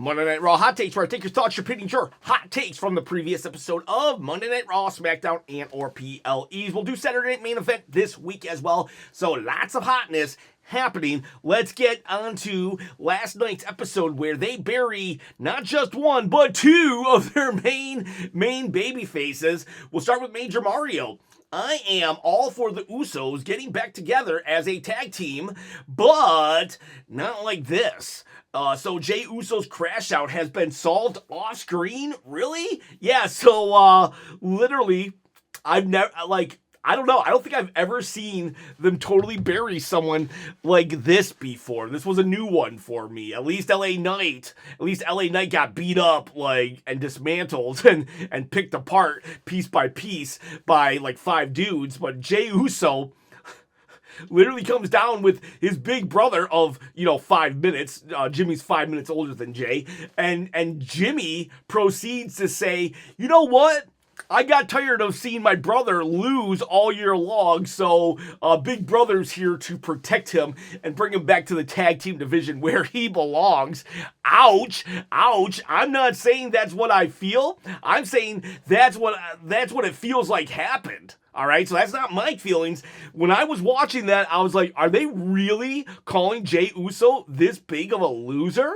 Monday Night Raw Hot Takes, where I take your thoughts, your opinions, your hot takes from the previous episode of Monday Night Raw, SmackDown, and or PLEs. We'll do Saturday Night Main Event this week as well, so lots of hotness happening. Let's get on to last night's episode where they bury not just one, but two of their main baby faces. We'll start with Major Mario. I am all for the Usos getting back together as a tag team, but not like this. So Jey Uso's crash out has been solved off screen? Really? Yeah, so literally, I don't know. I don't think I've ever seen them totally bury someone like this before. This was a new one for me. At least LA Knight got beat up and dismantled and picked apart piece by piece by like 5 dudes. But Jey Uso literally comes down with his big brother of, 5 minutes. Jimmy's 5 minutes older than Jey. And Jimmy proceeds to say, you know what? I got tired of seeing my brother lose all year long, so Big Brother's here to protect him and bring him back to the tag team division where he belongs. Ouch, ouch. I'm not saying that's what I feel. I'm saying that's what it feels like happened. All right, so that's not my feelings. When I was watching that, I was like, are they really calling Jey Uso this big of a loser?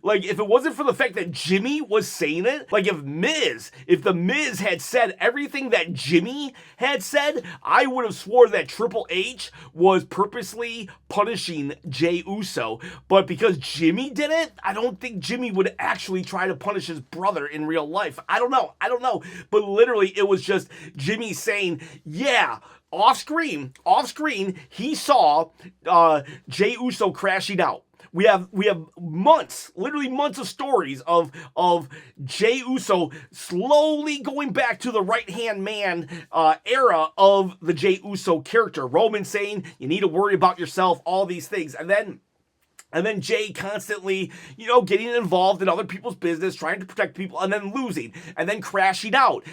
If it wasn't for the fact that Jimmy was saying it, if the Miz had said everything that Jimmy had said, I would have swore that Triple H was purposely punishing Jey Uso. But because Jimmy did it, I don't think Jimmy would actually try to punish his brother in real life. I don't know. But literally, it was just Jimmy saying, yeah, off screen, he saw Jey Uso crashing out. We have months, literally months of stories of Jey Uso slowly going back to the right-hand man era of the Jey Uso character. Roman saying, you need to worry about yourself, all these things. And then Jey constantly, getting involved in other people's business, trying to protect people, and then losing, and then crashing out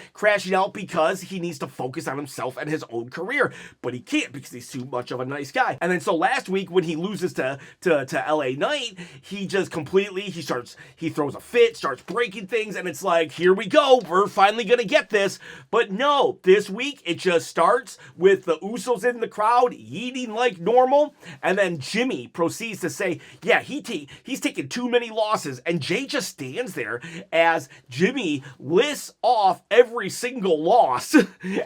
because he needs to focus on himself and his own career, but he can't because he's too much of a nice guy. And then so last week when he loses to LA Knight, he just completely, he throws a fit, starts breaking things, and it's like, here we go, we're finally gonna get this. But no, this week it just starts with the Usos in the crowd eating like normal, and then Jimmy proceeds to say, yeah, he's taken too many losses, and Jey just stands there as Jimmy lists off every single loss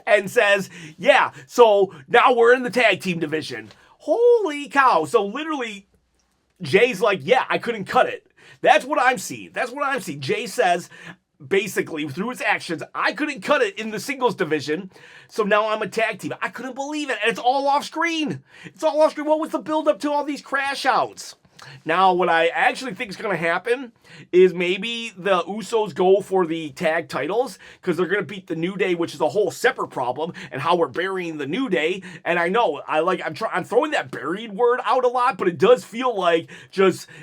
and says, yeah, so now we're in the tag team division. Holy cow. So literally, Jay's like, yeah, I couldn't cut it. That's what I'm seeing. Jey says, basically, through his actions, I couldn't cut it in the singles division, so now I'm a tag team. I couldn't believe it, and it's all off screen. What was the build-up to all these crash outs? Now, what I actually think is going to happen is maybe the Usos go for the tag titles because they're going to beat the New Day, which is a whole separate problem, and how we're burying the New Day. And I know I'm throwing that buried word out a lot, but it does feel like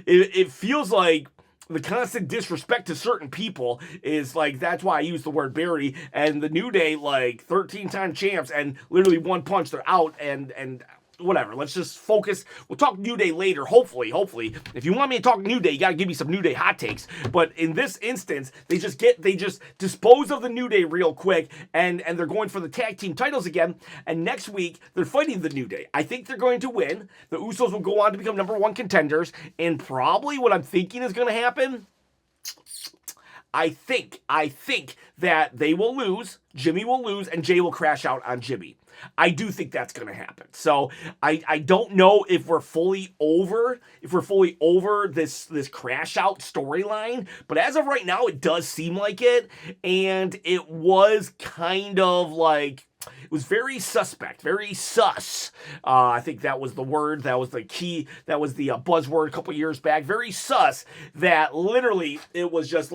it feels like the constant disrespect to certain people is that's why I use the word bury. And the New Day 13-time champs, and literally one punch they're out, and whatever, let's just focus. We'll talk New Day later, hopefully. If you want me to talk New Day, you gotta give me some New Day hot takes. But in this instance, they just dispose of the New Day real quick, and they're going for the tag team titles again. And next week, they're fighting the New Day. I think they're going to win. The Usos will go on to become number 1 contenders, and probably what I'm thinking is gonna happen, I think that they will lose, Jimmy will lose, and Jey will crash out on Jimmy. I do think that's going to happen. So I don't know if we're fully over this crash out storyline, but as of right now, it does seem like it, and it was kind of it was very suspect, very sus. I think that was the word, that was the key, that was the buzzword a couple years back. Very sus, that literally it was just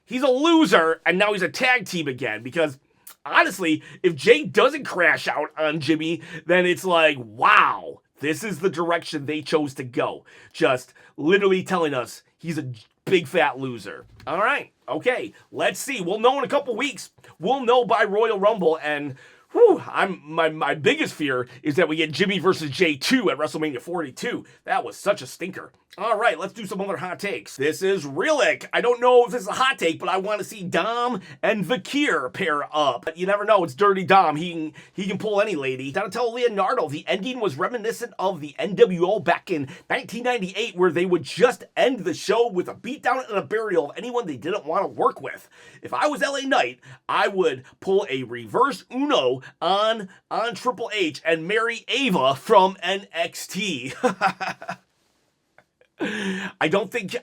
he's a loser, and now he's a tag team again, because honestly, if Jey doesn't crash out on Jimmy, then it's wow, this is the direction they chose to go. Just literally telling us he's a big fat loser. All right, okay, let's see. We'll know in a couple weeks. We'll know by Royal Rumble, and Whew, my biggest fear is that we get Jimmy versus Jey 2 at WrestleMania 42. That was such a stinker. All right, let's do some other hot takes. This is Realic. I don't know if this is a hot take, but I want to see Dom and Vakir pair up. But you never know. It's Dirty Dom. He can pull any lady. Donatello Leonardo. The ending was reminiscent of the NWO back in 1998, where they would just end the show with a beatdown and a burial of anyone they didn't want to work with. If I was LA Knight, I would pull a reverse Uno on Triple H and marry Ava from NXT. I don't think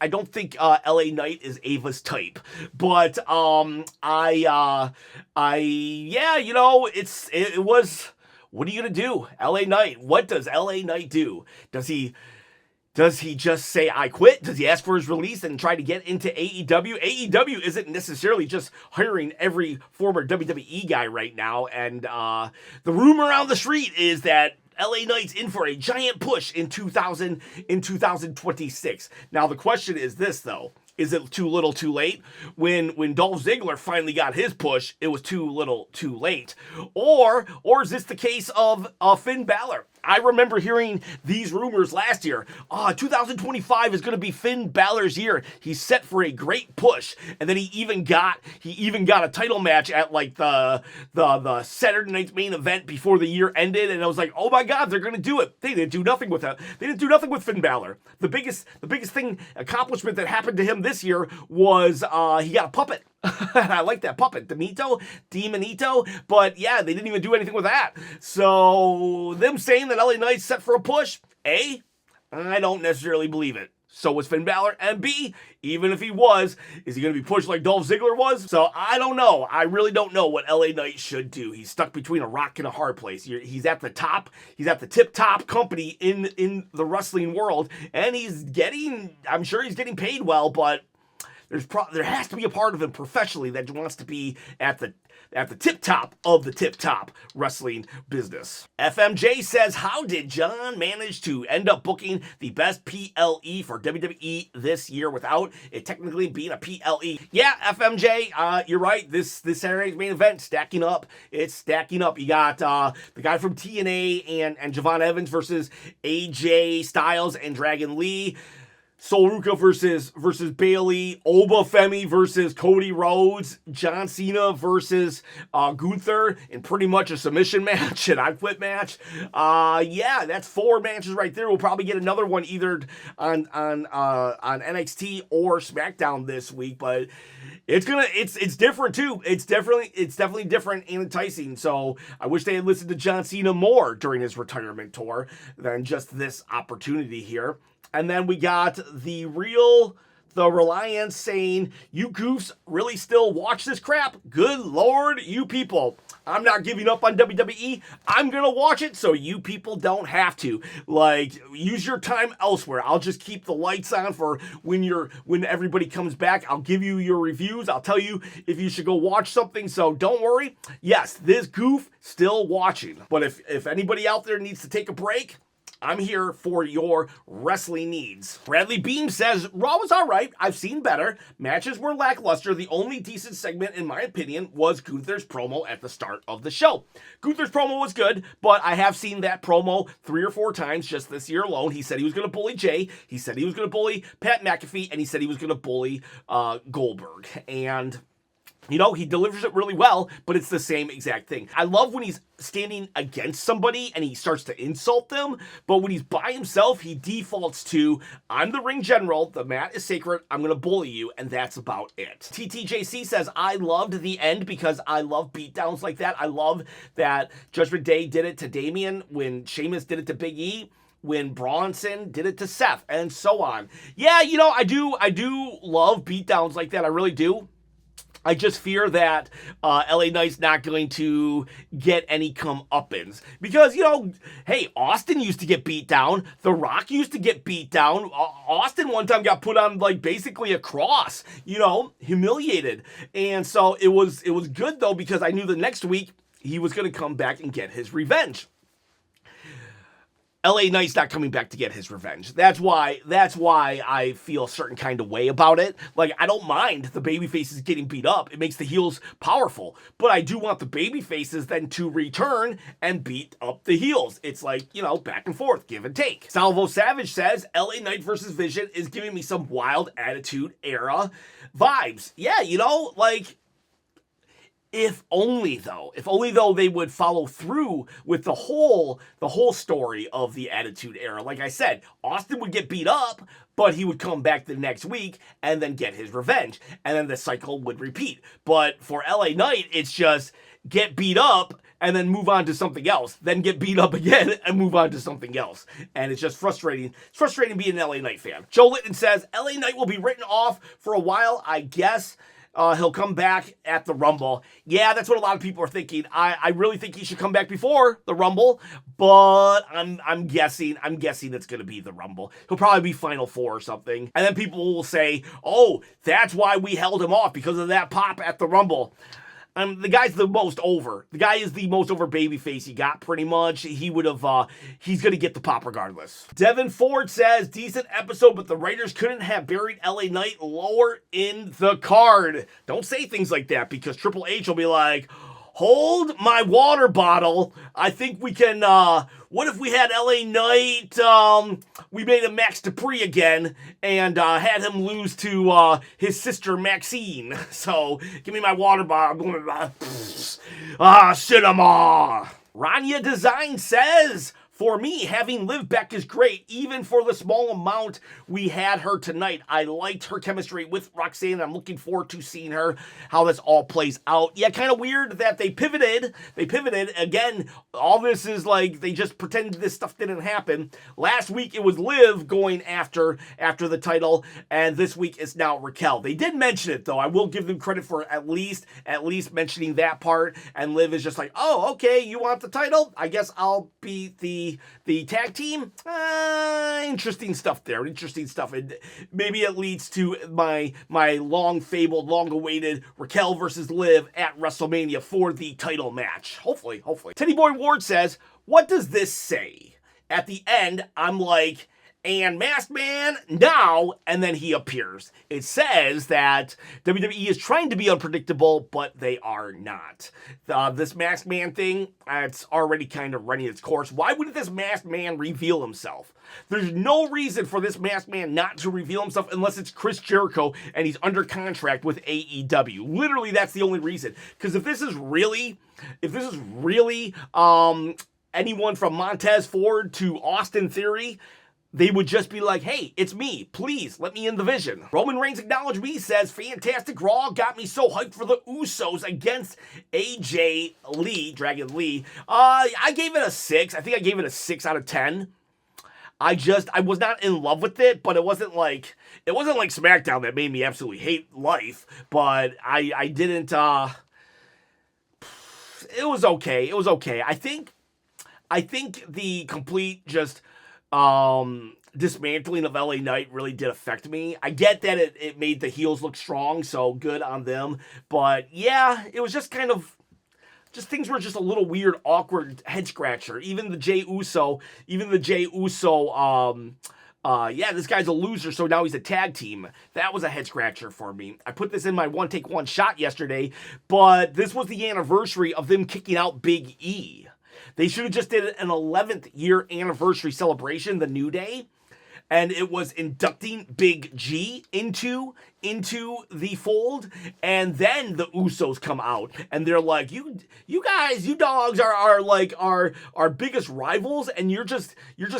LA Knight is Ava's type, but yeah, you know, it was. What are you gonna do, LA Knight? What does LA Knight do? Does he just say I quit? Does he ask for his release and try to get into AEW? AEW isn't necessarily just hiring every former WWE guy right now, and the rumor around the street is that LA Knight's in for a giant push in 2026. Now the question is this though. Is it too little too late? When Dolph Ziggler finally got his push, it was too little too late. Or is this the case of Finn Balor? I remember hearing these rumors last year. 2025 is going to be Finn Balor's year. He's set for a great push, and then he even got a title match at like the Saturday night's main event before the year ended, and I was like, oh my God, they're going to do it. They didn't do nothing with that. They didn't do nothing with Finn Balor. The biggest accomplishment that happened to him this year was he got a puppet. I like that puppet, Demonito, but yeah, they didn't even do anything with that. So them saying that LA Knight's set for a push, A, I don't necessarily believe it. So was Finn Balor, and B, even if he was, is he going to be pushed like Dolph Ziggler was? So I don't know. I really don't know what LA Knight should do. He's stuck between a rock and a hard place. He's at the top. He's at the tip-top company in the wrestling world, and I'm sure he's getting paid well, but there has to be a part of him professionally that wants to be at the tip top of the tip top wrestling business. FMJ says, how did John manage to end up booking the best PLE for WWE this year without it technically being a PLE? Yeah, FMJ, you're right. This Saturday's main event stacking up. It's stacking up. You got the guy from TNA and Javon Evans versus AJ Styles and Dragon Lee. Sol Ruka versus Bailey, Oba Femi versus Cody Rhodes, John Cena versus Gunther in pretty much a submission match, an I Quit match. Yeah, that's 4 matches right there. We'll probably get another one either on NXT or SmackDown this week, but it's different too. It's definitely different and enticing. So I wish they had listened to John Cena more during his retirement tour than just this opportunity here. And then we got the Reliance saying, you goofs really still watch this crap? Good Lord, you people. I'm not giving up on WWE. I'm going to watch it so you people don't have to. Like, use your time elsewhere. I'll just keep the lights on for when everybody comes back. I'll give you your reviews. I'll tell you if you should go watch something. So don't worry. Yes, this goof still watching. But if anybody out there needs to take a break, I'm here for your wrestling needs. Bradley Beam says, Raw was alright. I've seen better. Matches were lackluster. The only decent segment, in my opinion, was Gunther's promo at the start of the show. Gunther's promo was good, but I have seen that promo 3 or 4 times just this year alone. He said he was going to bully Jay. He said he was going to bully Pat McAfee, and he said he was going to bully Goldberg. And you know, he delivers it really well, but it's the same exact thing. I love when he's standing against somebody and he starts to insult them, but when he's by himself, he defaults to, I'm the ring general, the mat is sacred, I'm going to bully you, and that's about it. TTJC says, I loved the end because I love beatdowns like that. I love that Judgment Day did it to Damian, when Sheamus did it to Big E, when Bronson did it to Seth, and so on. Yeah, you know, I do love beatdowns like that. I really do. I just fear that LA Knight's not going to get any comeuppance. Because, you know, hey, Austin used to get beat down. The Rock used to get beat down. Austin one time got put on, like, basically a cross, you know, humiliated. And so it was good, though, because I knew the next week he was going to come back and get his revenge. LA Knight's not coming back to get his revenge. That's why I feel a certain kind of way about it. Like, I don't mind the baby faces getting beat up. It makes the heels powerful. But I do want the baby faces then to return and beat up the heels. It's like, back and forth, give and take. Salvo Savage says, LA Knight versus Vision is giving me some wild Attitude Era vibes. Yeah, if only though they would follow through with the whole story of the Attitude Era. Like I said, Austin would get beat up, but he would come back the next week and then get his revenge, and then the cycle would repeat. But for LA Knight, it's just get beat up and then move on to something else, then get beat up again and move on to something else. And it's just frustrating. It's frustrating being an LA Knight fan. Joe Litton says, LA Knight will be written off for a while, I guess. He'll come back at the Rumble. Yeah, that's what a lot of people are thinking. I really think he should come back before the Rumble, but I'm guessing it's going to be the Rumble. He'll probably be Final Four or something. And then people will say, oh, that's why we held him off, because of that pop at the Rumble. The guy's the most over. The guy is the most over babyface you got, pretty much. He would have, he's going to get the pop regardless. Devin Ford says, decent episode, but the writers couldn't have buried LA Knight lower in the card. Don't say things like that, because Triple H will be like, hold my water bottle. I think we can, what if we had LA Knight, we made him Max Dupree again, and had him lose to his sister Maxine. So, give me my water bottle. Cinema. Rania Design says, for me, having Liv back is great, even for the small amount we had her tonight. I liked her chemistry with Roxanne. I'm looking forward to seeing how this all plays out. Yeah, kind of weird that they pivoted. Again, all this is like they just pretended this stuff didn't happen. Last week, it was Liv going after the title, and this week it's now Raquel. They did mention it, though. I will give them credit for at least mentioning that part, and Liv is just like, oh, okay, you want the title? I guess I'll be the tag team. Interesting stuff there. Interesting stuff. And maybe it leads to my long-fabled, long-awaited Raquel versus Liv at WrestleMania for the title match. Hopefully. Teddy Boy Ward says, what does this say? At the end, I'm like, and Masked Man now, and then he appears. It says that WWE is trying to be unpredictable, but they are not. This Masked Man thing, it's already kind of running its course. Why wouldn't this Masked Man reveal himself? There's no reason for this Masked Man not to reveal himself unless it's Chris Jericho and he's under contract with AEW. Literally, that's the only reason. Because if this is really anyone from Montez Ford to Austin Theory, they would just be like, hey, it's me. Please, let me in the Vision. Roman Reigns Acknowledge Me says, fantastic Raw got me so hyped for the Usos against AJ Lee, Dragon Lee. I gave it a 6. I think I gave it a 6 out of 10. I was not in love with it, but it wasn't like SmackDown that made me absolutely hate life, but I didn't, it was okay. I think the complete just, dismantling of LA Knight really did affect me. I get that it made the heels look strong, so good on them. But yeah, it was just kind of, things were just a little weird, awkward head scratcher. Even the Jey Uso, this guy's a loser, so now he's a tag team. That was a head scratcher for me. I put this in my one take one shot yesterday, but this was the anniversary of them kicking out Big E. They should have just did an 11th year anniversary celebration, the New Day, and it was inducting Big G into the fold, and then the Usos come out, and they're like, you guys, you dogs are like our biggest rivals, and you're just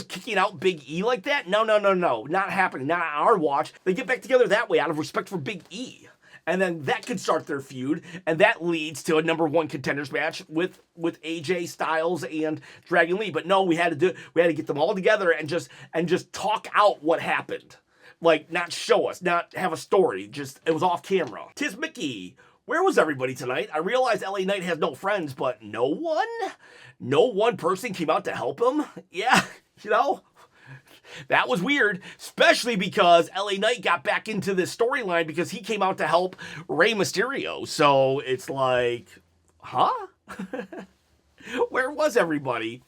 kicking out Big E like that? No, not happening, not on our watch. They get back together that way out of respect for Big E. And then that could start their feud, and that leads to a number one contenders match with AJ Styles and Dragon Lee. But no, we had to get them all together and just talk out what happened. Like, not show us, not have a story. Just, it was off camera. Tis Mickey, where was everybody tonight? I realize LA Knight has no friends, but no one person came out to help him? Yeah, that was weird, especially because LA Knight got back into this storyline because he came out to help Rey Mysterio. So it's like, huh? Where was everybody?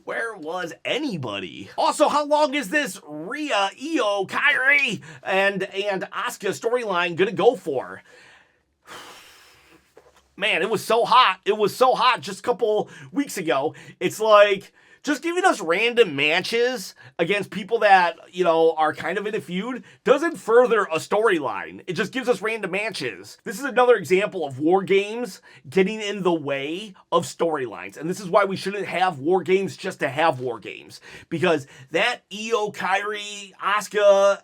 Where was anybody? Also, how long is this Rhea, Io, Kairi, and Asuka storyline gonna go for? Man, it was so hot. It was so hot just a couple weeks ago. It's like just giving us random matches against people that, you know, are kind of in a feud doesn't further a storyline. It just gives us random matches. This is another example of war games getting in the way of storylines. And this is why we shouldn't have war games just to have war games. Because that Io, Kairi, Asuka,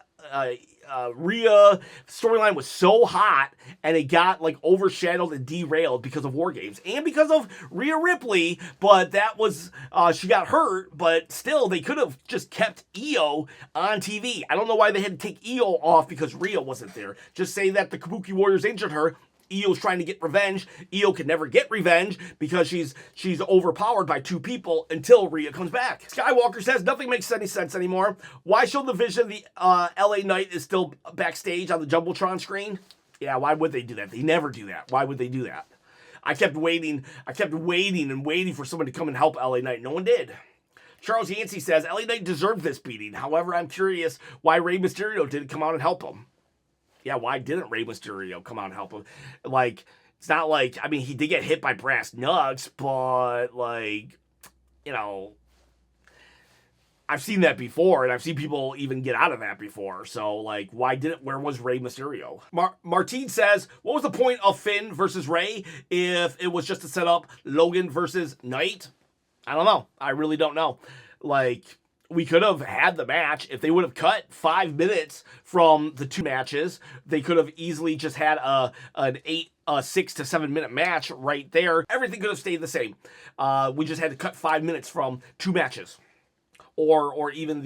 Rhea storyline was so hot and it got like overshadowed and derailed because of war games and because of Rhea Ripley, but that was she got hurt, but still they could have just kept Io on TV. I don't know why they had to take Io off because Rhea wasn't there. Just say that the Kabuki Warriors injured her. Io's trying to get revenge. Io can never get revenge because she's overpowered by two people until Rhea comes back. Skywalker says nothing makes any sense anymore. Why show the Vision the LA Knight is still backstage on the Jumbotron screen? Yeah, why would they do that? They never do that. Why would they do that? I kept waiting and waiting for someone to come and help LA Knight. No one did. Charles Yancey says LA Knight deserved this beating. However, I'm curious why Rey Mysterio didn't come out and help him. Yeah, why didn't Rey Mysterio come out and help him? Like, it's not like, I mean, he did get hit by brass knucks, but, like, you know, I've seen that before, and I've seen people even get out of that before. So, like, where was Rey Mysterio? Martine says, what was the point of Finn versus Rey if it was just to set up Logan versus Knight? I don't know. I really don't know. Like, we could have had the match. If they would have cut 5 minutes from the two matches, they could have easily just had an 6 to 7 minute match right there. Everything could have stayed the same. We just had to cut 5 minutes from two matches. Or even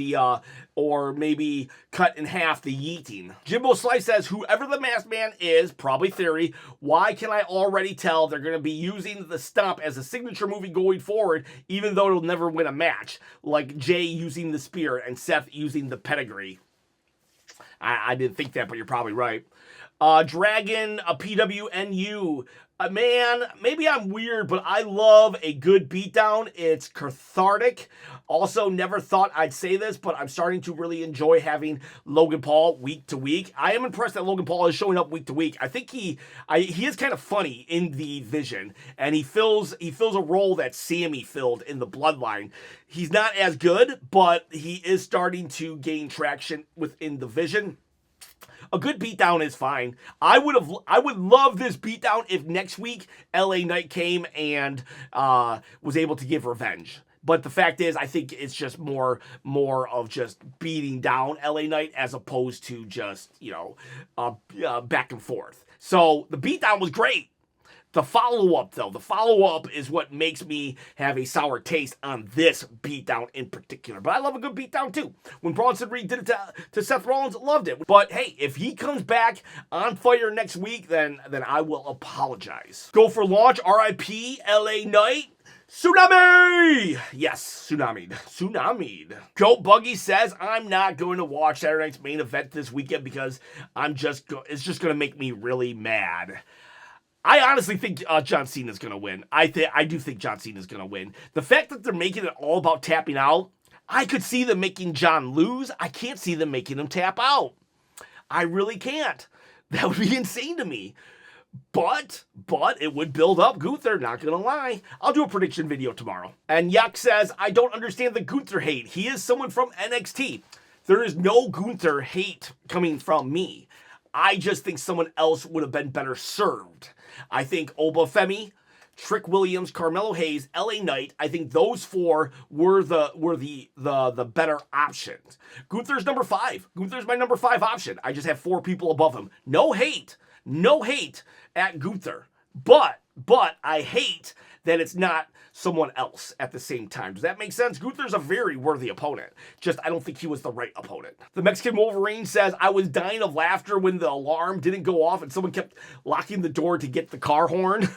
or maybe cut in half the yeeting. Jimbo Slice says, whoever the masked man is, probably Theory, why can I already tell they're going to be using the stomp as a signature movie going forward, even though it'll never win a match, like Jey using the spear and Seth using the pedigree. I didn't think that, but you're probably right. Dragon, a PWNU. Man, maybe I'm weird, but I love a good beatdown. It's cathartic. Also, never thought I'd say this, but I'm starting to really enjoy having Logan Paul week to week. I am impressed that Logan Paul is showing up week to week. I think he is kind of funny in the Vision, and he fills a role that Sammy filled in the Bloodline. He's not as good, but he is starting to gain traction within the Vision. A good beatdown is fine. I would love this beatdown if next week LA Knight came and was able to give revenge. But the fact is, I think it's just more of just beating down LA Knight as opposed to just, you know, back and forth. So the beatdown was great. The follow-up, though, is what makes me have a sour taste on this beatdown in particular. But I love a good beatdown, too. When Bronson Reed did it to Seth Rollins, loved it. But, hey, if he comes back on fire next week, then I will apologize. Go for launch, RIP, LA Knight. Tsunami! Yes, tsunami. Goat Buggy says, I'm not going to watch Saturday night's main event this weekend because it's just going to make me really mad. I honestly think John Cena's going to win. I do think John Cena's going to win. The fact that they're making it all about tapping out, I could see them making John lose. I can't see them making him tap out. I really can't. That would be insane to me. But it would build up Gunther, not going to lie. I'll do a prediction video tomorrow. And Yak says, I don't understand the Gunther hate. He is someone from NXT. There is no Gunther hate coming from me. I just think someone else would have been better served. I think Obafemi, Trick Williams, Carmelo Hayes, LA Knight, I think those four were the better options. Gunther's number 5. Gunther's my number 5 option. I just have 4 people above him. No hate at Gunther. But I hate that it's not someone else at the same time. Does that make sense? Gunther's a very worthy opponent. Just, I don't think he was the right opponent. The Mexican Wolverine says, I was dying of laughter when the alarm didn't go off and someone kept locking the door to get the car horn.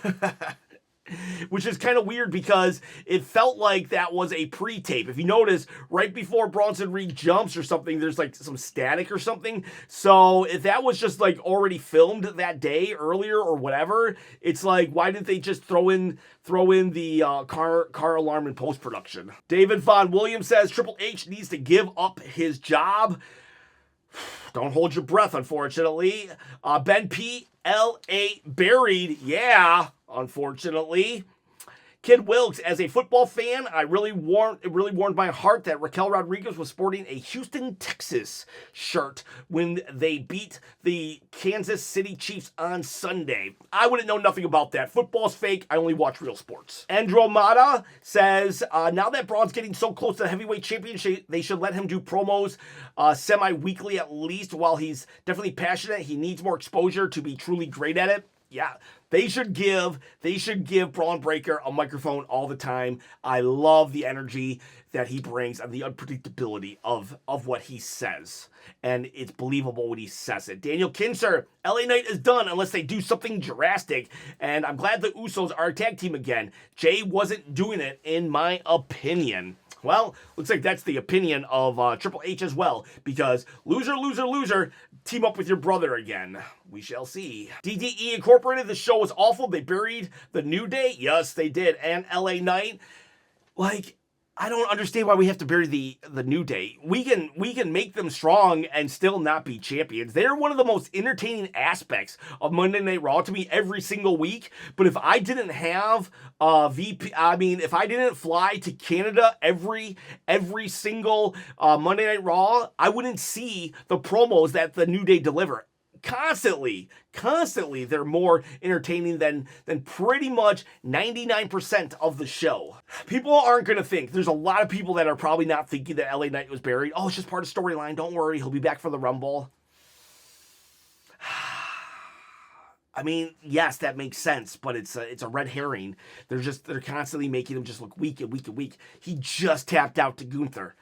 which is kind of weird because it felt like that was a pre-tape. If you notice, right before Bronson Reed jumps or something, there's like some static or something. So if that was just like already filmed that day earlier or whatever, it's like, why didn't they just throw in the car alarm in post-production? David Von Williams says Triple H needs to give up his job. Don't hold your breath, unfortunately. Ben P. L.A. buried. Yeah, unfortunately. Kid Wilkes, as a football fan, it really warmed my heart that Raquel Rodriguez was sporting a Houston, Texas shirt when they beat the Kansas City Chiefs on Sunday. I wouldn't know nothing about that. Football's fake. I only watch real sports. Andromeda says, now that Braun's getting so close to the heavyweight championship, they should let him do promos semi-weekly at least. While he's definitely passionate, he needs more exposure to be truly great at it. Yeah, they should give Braun Breaker a microphone all the time. I love the energy that he brings and the unpredictability of what he says. And it's believable when he says it. Daniel Kinser, LA Knight is done unless they do something drastic. And I'm glad the Usos are a tag team again. Jey wasn't doing it, in my opinion. Well, looks like that's the opinion of Triple H as well, because loser, loser, loser, team up with your brother again. We shall see. DDE Incorporated, the show was awful. They buried the New Day. Yes, they did. And LA Knight. Like, I don't understand why we have to bury the New Day. We can make them strong and still not be champions. They're one of the most entertaining aspects of Monday Night Raw to me every single week. But if I didn't have if I didn't fly to Canada every single Monday Night Raw, I wouldn't see the promos that the New Day deliver. Constantly, they're more entertaining than pretty much 99% of the show. People aren't going to think. There's a lot of people that are probably not thinking that LA Knight was buried. Oh, it's just part of the storyline. Don't worry. He'll be back for the Rumble. I mean, yes, that makes sense, but it's a red herring. They're constantly making him just look weak and weak and weak. He just tapped out to Gunther.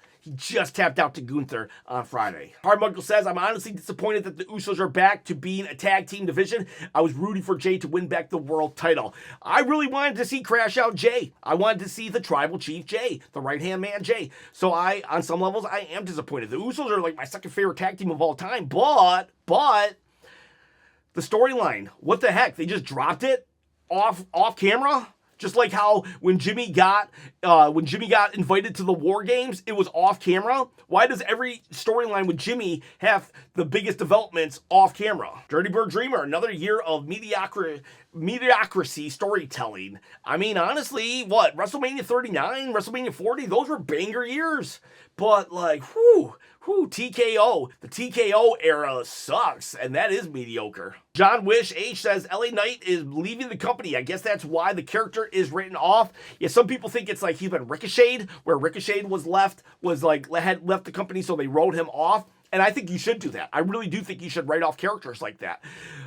On Friday. Hardmunkle says, I'm honestly disappointed that the Usos are back to being a tag team division. I was rooting for Jey to win back the world title. I really wanted to see Crash Out Jey. I wanted to see the Tribal Chief Jey, the right-hand man Jey. So on some levels, I am disappointed. The Usos are like my second favorite tag team of all time, but the storyline, what the heck? They just dropped it off camera? Just like how when Jimmy got invited to the War Games, it was off camera. Why does every storyline with Jimmy have the biggest developments off camera? Dirty Bird Dreamer, another year of mediocrity storytelling. I mean, honestly, what? WrestleMania 39, WrestleMania 40, those were banger years. But like, TKO. The TKO era sucks, and that is mediocre. John Wish H says, LA Knight is leaving the company. I guess that's why the character is written off. Yeah, some people think it's like he's been ricocheted, where Ricochet had left the company, so they wrote him off. And I think you should do that. I really do think you should write off characters like that.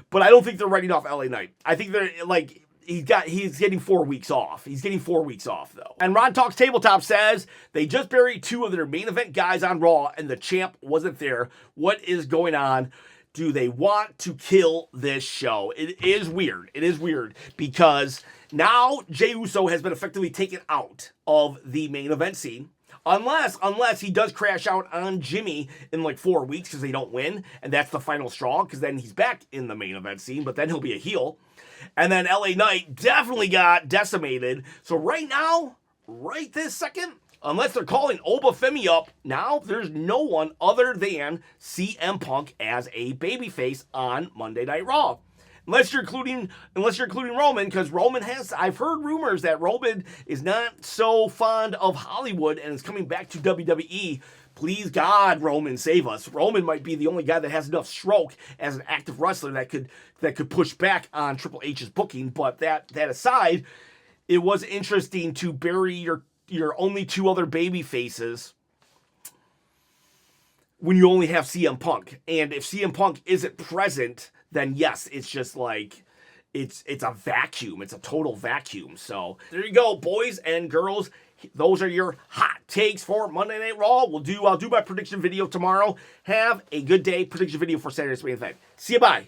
But I don't think they're writing off LA Knight. I think they're like, he's getting 4 weeks off. He's getting 4 weeks off, though. And Ron Talks Tabletop says, they just buried 2 of their main event guys on Raw, and the champ wasn't there. What is going on? Do they want to kill this show? It is weird. It is weird because now Jey Uso has been effectively taken out of the main event scene. Unless he does crash out on Jimmy in like 4 weeks because they don't win, and that's the final straw, because then he's back in the main event scene, but then he'll be a heel. And then LA Knight definitely got decimated. So right now, right this second, unless they're calling Obafemi up, now there's no one other than CM Punk as a babyface on Monday Night Raw. Unless you're including Roman, because I've heard rumors that Roman is not so fond of Hollywood and is coming back to WWE. Please God, Roman, save us. Roman might be the only guy that has enough stroke as an active wrestler that could push back on Triple H's booking. But that aside, it was interesting to bury your only 2 other baby faces when you only have CM Punk. And if CM Punk isn't present, then yes, it's just like, it's a vacuum. It's a total vacuum. So there you go, boys and girls. Those are your hot takes for Monday Night Raw. I'll do my prediction video tomorrow. Have a good day. Prediction video for Saturday's main event. See you, bye.